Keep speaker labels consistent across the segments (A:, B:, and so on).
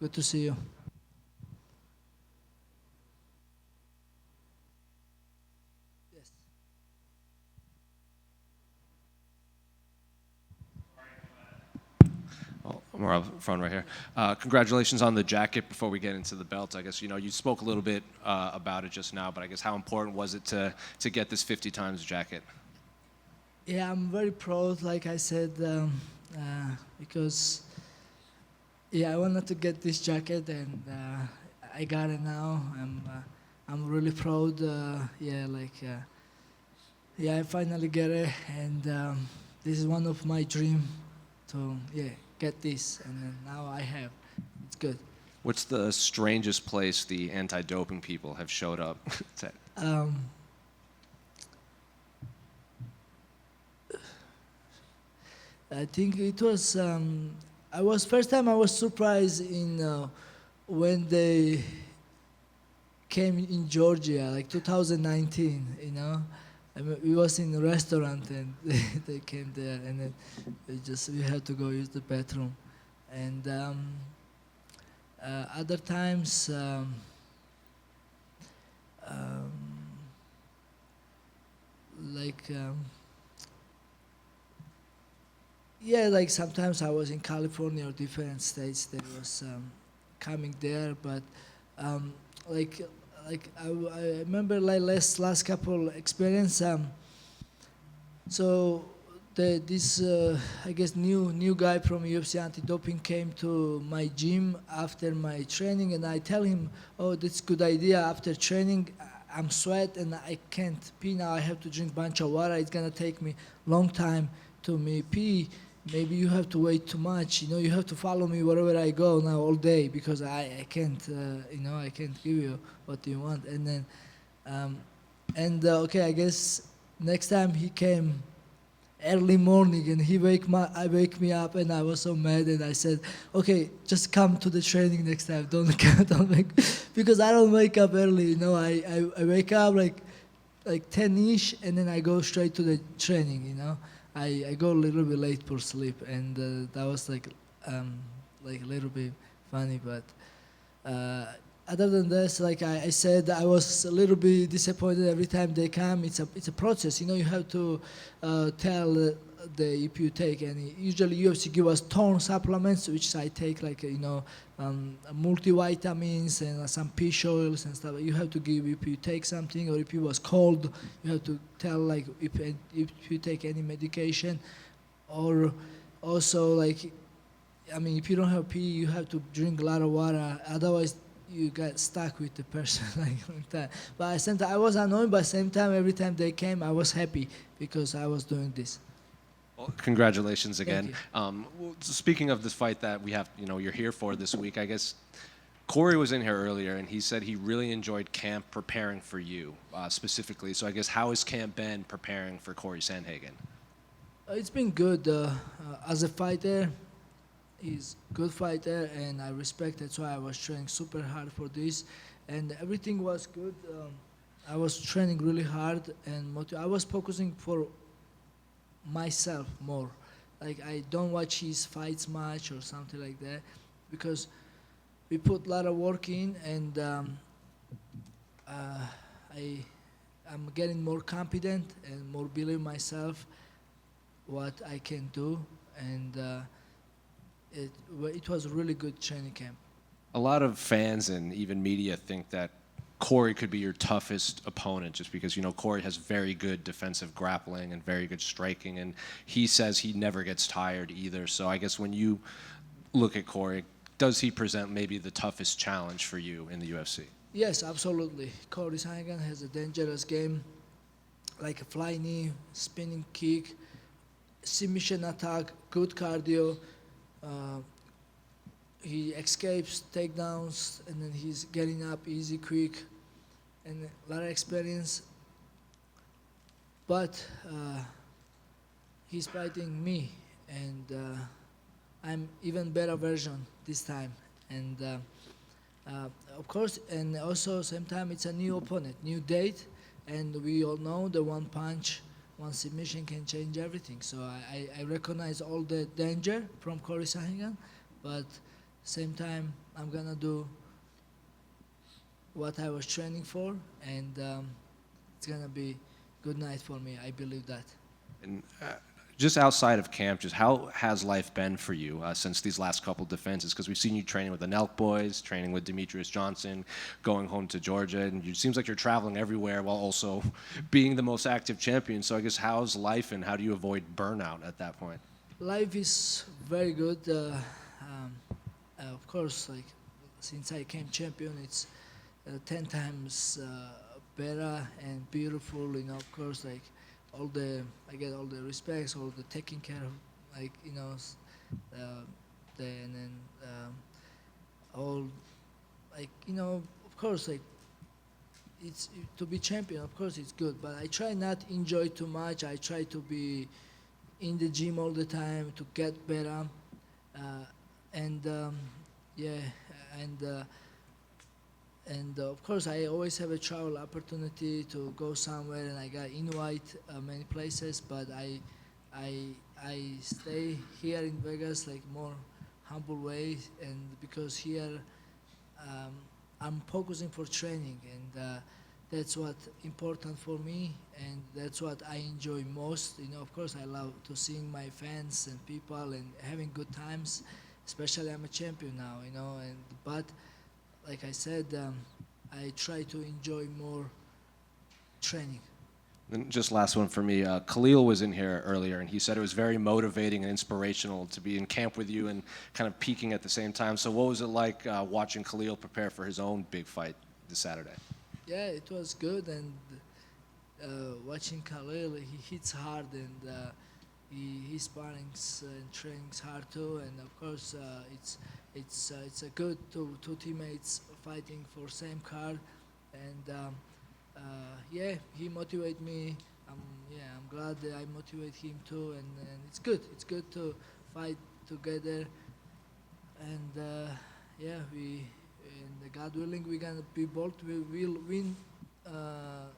A: Good to see you. Yes.
B: Well, we're up front right here. Congratulations on the jacket. Before we get into the belt, I guess you spoke a little bit about it just now, but I guess how important was it to get this 50 times jacket?
A: Yeah, I'm very proud, like I said, because yeah, I wanted to get this jacket, and I got it now. I'm really proud. Yeah, I finally get it, and this is one of my dream to get this, and then now I have. It's good.
B: What's the strangest place the anti-doping people have showed up?
A: Um, I think it was. I was first time I was surprised in when they came in Georgia, like 2019. I mean, we was in a restaurant and they came there, and then we had to go use the bathroom, and other times. Um, like yeah, like sometimes I was in California or different states. They was coming there, but um, like I remember like last couple experience. So this I guess new guy from UFC anti-doping came to my gym after my training, and I tell him, "Oh, that's good idea. After training, I'm sweat and I can't pee now. I have to drink bunch of water. It's gonna take me long time to me pee. Maybe you have to wait too much. You have to follow me wherever I go now all day because I can't. I can't give you what you want." And then okay, I guess next time he came early morning and I wake me up, and I was so mad, and I said, okay, just come to the training next time. Don't make, because I don't wake up early. I wake up like 10ish, and then I go straight to the training. I go a little bit late for sleep, and that was like a little bit funny, but. Other than this, like I said, I was a little bit disappointed every time they come. It's a process, you have to tell if you take any. Usually UFC give us tone supplements, which I take like multivitamins and some fish oils and stuff. You have to give if you take something, or if it was cold, you have to tell like if you take any medication, or also like I mean, if you don't have pee, you have to drink a lot of water. Otherwise, you get stuck with the person like that. But at the same time, I was annoyed. But at the same time, every time they came, I was happy because I was doing this.
B: Well, congratulations
A: Thank
B: again.
A: you.
B: Well, speaking of this fight that we have, you're here for this week, I guess Cory was in here earlier, and he said he really enjoyed camp preparing for you specifically. So I guess how has camp been preparing for Cory Sandhagen?
A: It's been good as a fighter. He's a good fighter, and I respect. That's why I was training super hard for this, and everything was good. I was training really hard, and I was focusing for myself more. Like I don't watch his fights much or something like that, because we put a lot of work in, and uh, I I'm getting more confident and more believe myself what I can do, and it was a really good training camp.
B: A lot of fans and even media think that Cory could be your toughest opponent just because, Cory has very good defensive grappling and very good striking, and he says he never gets tired either. So I guess when you look at Cory, does he present maybe the toughest challenge for you in the UFC?
A: Yes, absolutely. Cory Sandhagen has a dangerous game, like a fly knee, spinning kick, submission attack, good cardio. Uh, he escapes takedowns, and then he's getting up easy, quick, and a lot of experience. But he's fighting me, and I'm even better version this time. And of course, and also same time it's a new opponent, new date, and we all know the one punch, one submission can change everything. So I recognize all the danger from Cory Sandhagen, but Same time, I'm gonna do what I was training for, and it's gonna be good night for me. I believe that.
B: And just outside of camp, just how has life been for you since these last couple defenses? Because we've seen you training with the Nelk boys, training with Demetrius Johnson, going home to Georgia, and it seems like you're traveling everywhere while also being the most active champion. So I guess how's life, and how do you avoid burnout at that point?
A: Life is very good. Of course, like since I came champion, it's 10 times better and beautiful. You know, of course, like I get all the respects, all the taking care of, like and then all, like of course, like it's to be champion. Of course, it's good, but I try not enjoy too much. I try to be in the gym all the time to get better, and yeah, and. Of course, I always have a travel opportunity to go somewhere, and I got invite many places. But I stay here in Vegas like more humble way, and because here I'm focusing for training, and that's what important for me, and that's what I enjoy most. You know, of course, I love to seeing my fans and people and having good times. Especially I'm a champion now, you know, and but. Like I said, I try to enjoy more training.
B: And just last one for me. Khalil was in here earlier, and he said it was very motivating and inspirational to be in camp with you and kind of peaking at the same time. So what was it like watching Khalil prepare for his own big fight this Saturday?
A: Yeah, it was good, and watching Khalil, he hits hard, and he sparrings and trains hard too, and of course it's a good two teammates fighting for same card, and yeah, he motivate me. Yeah, I'm glad that I motivate him too, and it's good. It's good to fight together, and yeah, and God willing, we're gonna be both. We will win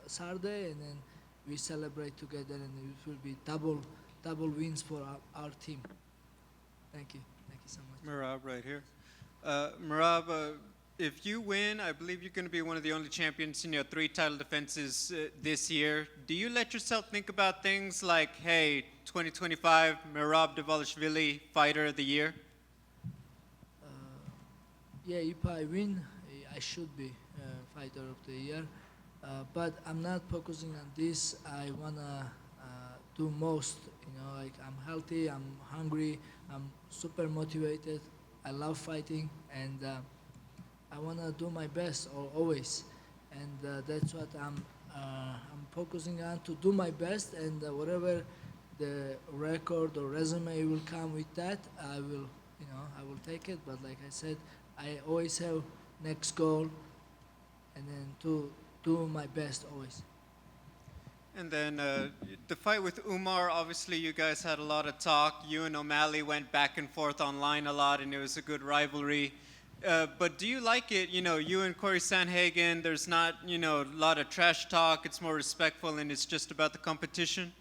A: Saturday, and then we celebrate together, and it will be double wins for our team. Thank you so much.
C: Merab right here. Merab, if you win, I believe you're going to be one of the only champions in your 3 title defenses this year. Do you let yourself think about things like, hey, 2025, Merab Dvalishvili, Fighter of the Year?
A: Yeah, if I win, I should be fighter of the year. But I'm not focusing on this. I wanna do most. You know, like I'm healthy, I'm hungry, I'm super motivated. I love fighting, and I wanna do my best always. And that's what I'm focusing on, to do my best. And whatever the record or resume will come with that, I will take it. But like I said, I always have next goal, and then to do my best always.
C: And then the fight with Umar, obviously you guys had a lot of talk. You and O'Malley went back and forth online a lot, and it was a good rivalry. But do you like it? You know, you and Cory Sandhagen, there's not, a lot of trash talk. It's more respectful, and it's just about the competition?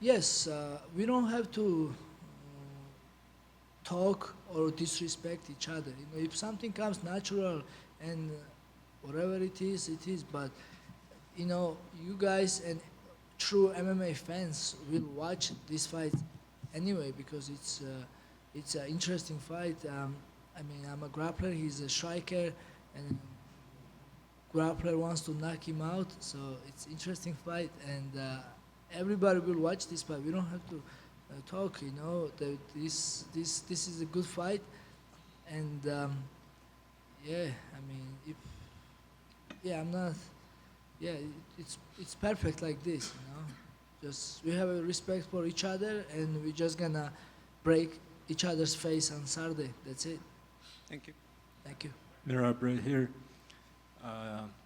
A: Yes, we don't have to talk or disrespect each other. You know, if something comes natural and whatever it is, it is. But you know, you guys and true MMA fans will watch this fight anyway, because it's an interesting fight. I mean, I'm a grappler, he's a striker, and grappler wants to knock him out. So it's interesting fight, and everybody will watch this fight. We don't have to talk. You know, this is a good fight, and yeah, I mean, I'm not. Yeah, it's perfect like this. You know, just we have a respect for each other, and we're just gonna break each other's face on Saturday. That's it.
C: Thank you.
A: Thank you.
D: Merab right here.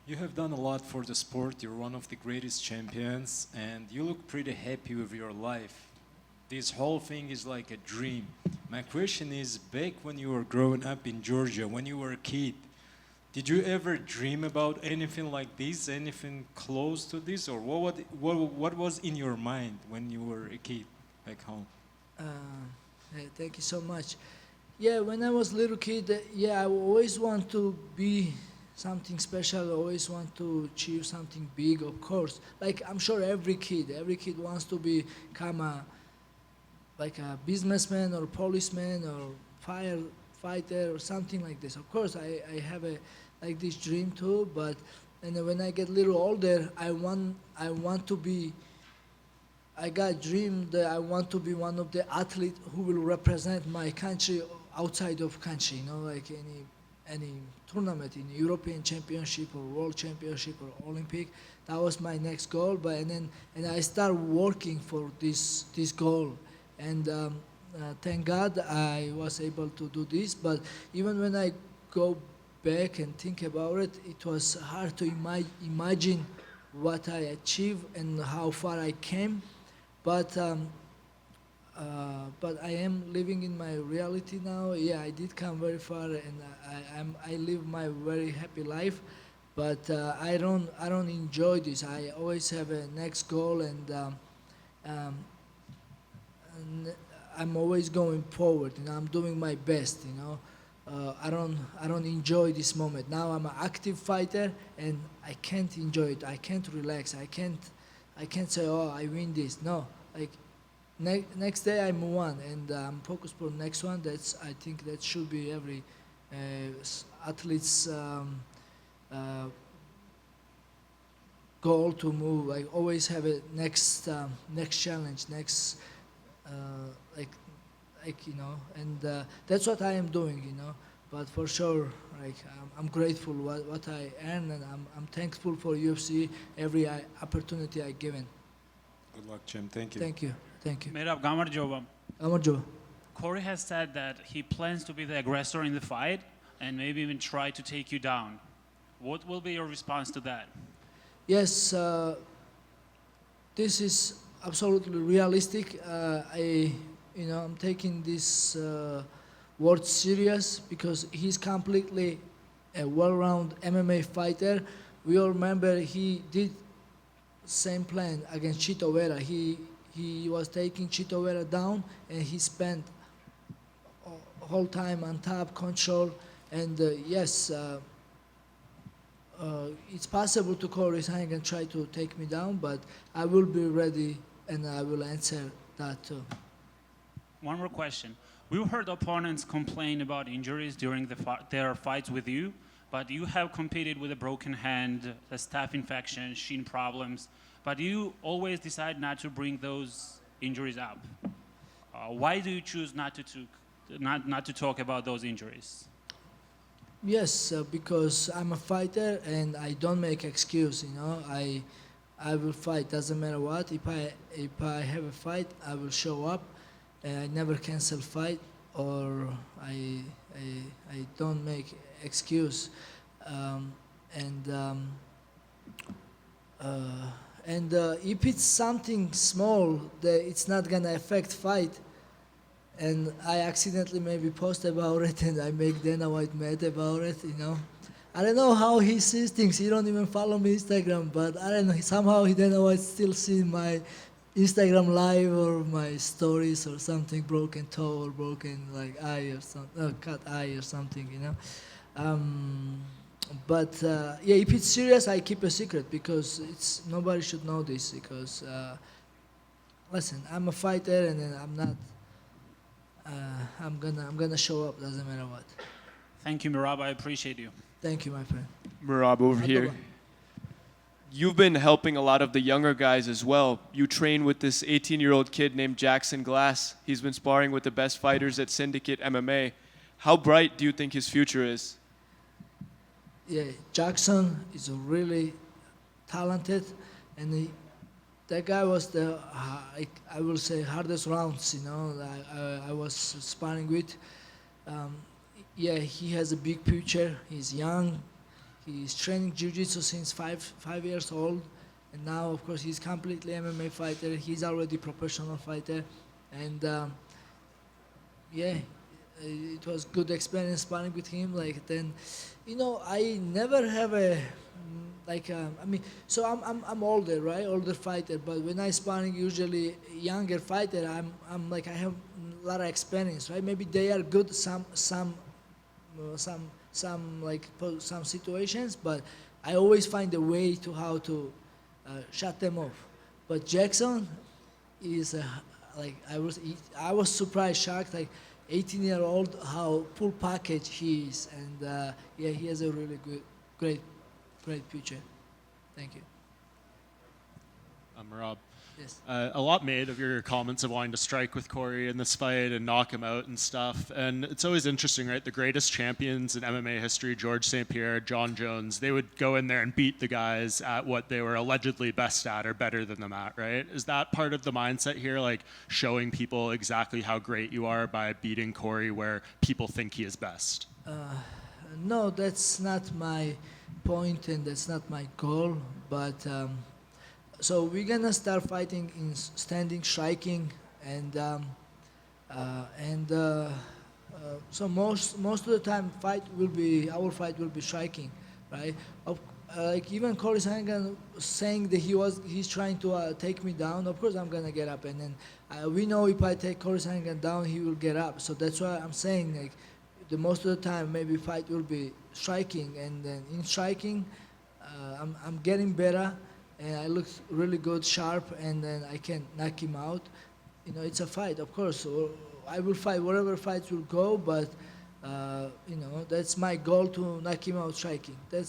D: You have done a lot for the sport. You're one of the greatest champions, and you look pretty happy with your life. This whole thing is like a dream. My question is, back when you were growing up in Georgia, when you were a kid, did you ever dream about anything like this, anything close to this, or what was in your mind when you were a kid back home?
A: Hey, thank you so much. Yeah, when I was little kid, yeah, I always want to be something special. Always want to achieve something big. Of course, like I'm sure every kid wants to become a businessman or policeman or firefighter or something like this. Of course, I have a like this dream too. But and then when I get a little older, I want to be. I got a dream that I want to be one of the athletes who will represent my country outside of country. You know, like any tournament in European Championship or World Championship or Olympic. That was my next goal. But and I start working for this goal, and thank God I was able to do this. But even when I go back and think about it, it was hard to imagine what I achieved and how far I came. But but I am living in my reality now. Yeah, I did come very far, and I live my very happy life. But I don't enjoy this. I always have a next goal, um, and I'm always going forward. You know, I'm doing my best. You know, I don't enjoy this moment. Now I'm an active fighter, and I can't enjoy it. I can't relax. I can't say, oh, I win this. No, like next day I move on, and I'm focused for next one. I think that should be every athlete's goal to move. I always have a next challenge, next uh, like and that's what I am doing. But for sure, like I'm grateful what I earn, and I'm thankful for UFC every opportunity I given.
D: Good luck, Jim. Thank you.
A: Thank you.
E: Merab, Gamarjova.
A: Amarjo.
E: Corey has said that he plans to be the aggressor in the fight and maybe even try to take you down. What will be your response to that?
A: Yes, this is absolutely realistic. I'm taking this word serious because he's completely a well-rounded MMA fighter. We all remember he did same plan against Chito Vera. He was taking Chito Vera down, and he spent whole time on top control. And yes. It's possible to Cory Sandhagen and try to take me down, but I will be ready and I will answer that too.
E: One more question. We've heard opponents complain about injuries during their fights with you, but you have competed with a broken hand, a staph infection, shin problems, but you always decide not to bring those injuries up. Why do you choose not to talk about those injuries?
A: Yes, because I'm a fighter and I don't make excuse. I will fight. Doesn't matter what. If I have a fight, I will show up. And I never cancel fight, or I don't make excuse. If it's something small, that it's not gonna affect fight. And I accidentally maybe post about it, and I make Dana White mad about it. I don't know how he sees things. He don't even follow me Instagram, but I don't know. Somehow Dana White still see my Instagram live or my stories or something, broken toe or broken like eye or something, cut eye or something. Yeah, if it's serious, I keep a secret because nobody should know this. Because listen, I'm a fighter, and then I'm not. I'm gonna show up. Doesn't matter what.
E: Thank you, Merab. I appreciate you.
A: Thank you, my friend.
F: Merab, over here. You've been helping a lot of the younger guys as well. You train with this 18-year-old kid named Jackson Glass. He's been sparring with the best fighters at Syndicate MMA. How bright do you think his future is?
A: Yeah, Jackson is really talented, and that guy was the, I will say, hardest rounds, I was sparring with. Yeah, he has a big future. He's young. He's training jiu-jitsu since five years old. And now, of course, he's completely MMA fighter. He's already professional fighter. And yeah, it was good experience sparring with him. I never have so I'm older, right? Older fighter. But when I sparring usually younger fighter, I have lot of experience, right? Maybe they are good some some situations, but I always find a way to how to shut them off. But Jackson is like I was surprised, shocked, like 18-year-old, how full package he is, and yeah, he has a really great future. Thank you.
G: Merab.
A: Yes.
G: A lot made of your comments of wanting to strike with Cory in this fight and knock him out and stuff. And it's always interesting, right? The greatest champions in MMA history, George St. Pierre, John Jones, they would go in there and beat the guys at what they were allegedly best at or better than them at, right? Is that part of the mindset here, like showing people exactly how great you are by beating Cory where people think he is best?
A: No, that's not my point and that's not my goal, but so we're gonna start fighting in standing, striking, and so most of the time our fight will be striking, right? Like even Cory Sandhagen saying that he's trying to take me down. Of course I'm gonna get up, and then we know if I take Cory Sandhagen down, he will get up. So that's why I'm saying, like, the most of the time maybe fight will be striking, and then in striking I'm getting better. And I look really good, sharp, and then I can knock him out. You know, it's a fight, of course. So I will fight whatever fights will go, but you know, that's my goal, to knock him out striking. That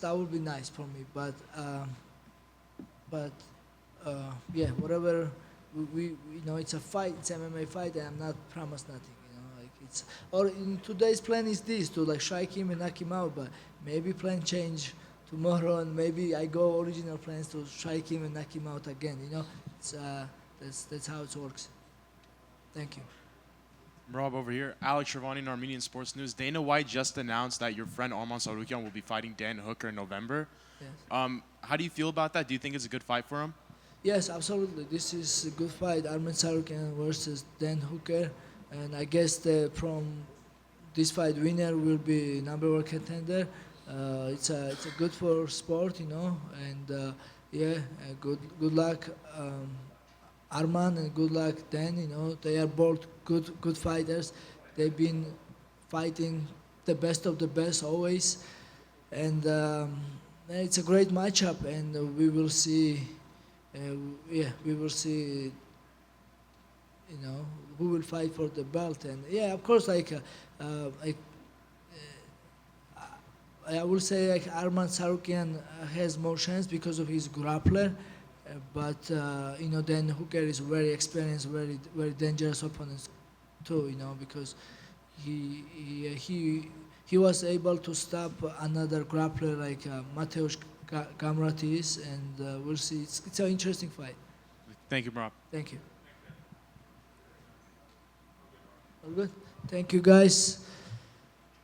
A: would be nice for me. But yeah, whatever we you know, it's a fight, it's MMA fight, and I'm not promised nothing. You know, like it's, or in today's plan is this, to like strike him and knock him out, but maybe plan change tomorrow, and maybe I go original plans to strike him and knock him out again. You know, it's that's how it works. Thank you.
H: Merab over here. Alex Shervani in Armenian Sports News. Dana White just announced that your friend Arman Tsarukyan will be fighting Dan Hooker in November.
A: Yes.
H: How do you feel about that? Do you think it's a good fight for him?
A: Yes, absolutely. This is a good fight. Arman Tsarukyan versus Dan Hooker, and I guess from this fight, winner will be #1 contender. It's a good for sport, you know, and yeah, good luck, Arman, and good luck Dan. You know, they are both good fighters. They've been fighting the best of the best always, and it's a great matchup, and we will see. Yeah, we will see. You know, who will fight for the belt, and yeah, of course, like I will say, like, Arman Tsarukyan has more chance because of his grappler, but you know, Dan Hooker is very experienced, very dangerous opponent too. You know, because he was able to stop another grappler like Mateusz Gamratis, and we'll see. It's an interesting fight.
H: Thank you, Merab.
A: Thank you. All good. Thank you, guys.